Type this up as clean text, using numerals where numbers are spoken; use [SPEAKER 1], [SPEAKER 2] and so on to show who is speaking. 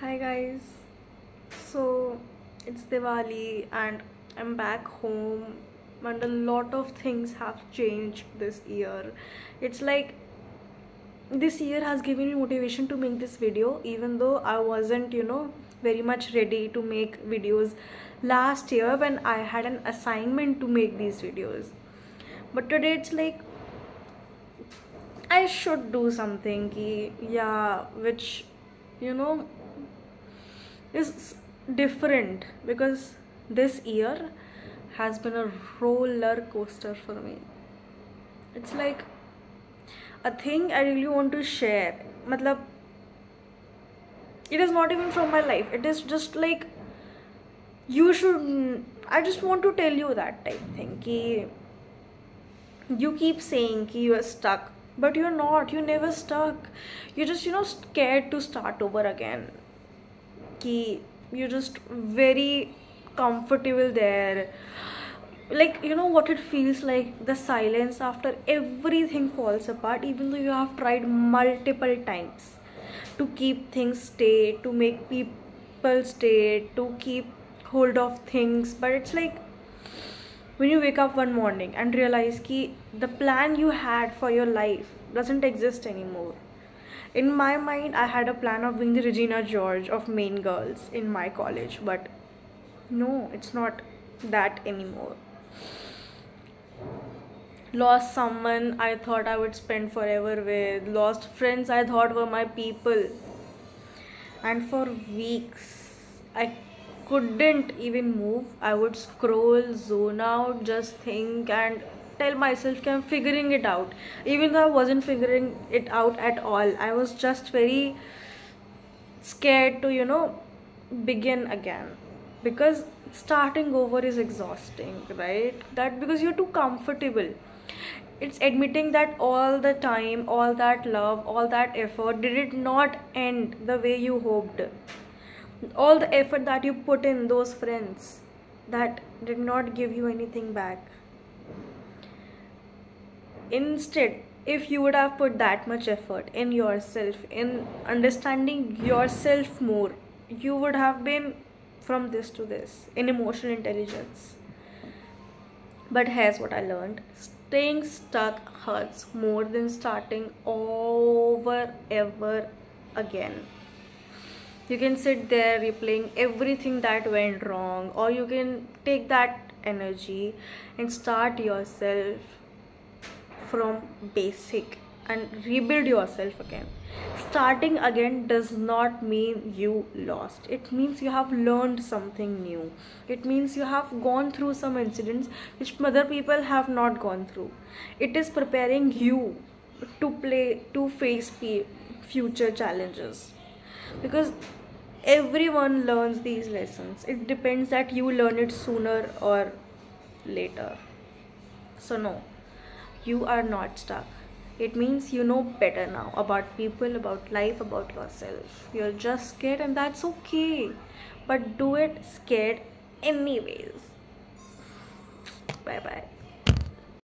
[SPEAKER 1] Hi guys, so it's Diwali and I'm back home and a lot of things have changed this year. It's like this year has given me motivation to make this video even though I wasn't, very much ready to make videos last year when I had an assignment to make these videos. But today it's like I should do something, which you know is different because this year has been a roller coaster for me. It's like a thing I really want to share. Matlab, it is not even from my life. It is just like you should. I just want to tell you that type thing. Ki you keep saying ki you are stuck, but you're not. You're never stuck. You're just scared to start over again. Ki you're just very comfortable there, like what it feels like, the silence after everything falls apart, even though you have tried multiple times to keep things stay, to make people stay, to keep hold of things. But it's like when you wake up one morning and realize ki the plan you had for your life doesn't exist anymore. In my mind, I had a plan of being the Regina George of Main Girls in my college, but no, it's not that anymore. Lost someone I thought I would spend forever with, lost friends I thought were my people, and for weeks I couldn't even move. I would scroll, zone out, just think, and tell myself I'm figuring it out, even though I wasn't figuring it out at all. I was just very scared to begin again, because starting over is exhausting, right? That because you're too comfortable. It's admitting that all the time, all that love, all that effort did it not end the way you hoped. All the effort that you put in, those friends that did not give you anything back. Instead, if you would have put that much effort in yourself, in understanding yourself more, you would have been from this to this in emotional intelligence. But here's what I learned: staying stuck hurts more than starting over ever again. You can sit there replaying everything that went wrong, or you can take that energy and start yourself from basic and rebuild yourself again. Starting again does not mean you lost. It means you have learned something new. It means you have gone through some incidents which other people have not gone through. It is preparing you to face future challenges, because everyone learns these lessons. It depends that you learn it sooner or later. So no, you are not stuck. It means you know better now about people, about life, about yourself. You're just scared, and that's okay. But do it scared anyways. Bye bye.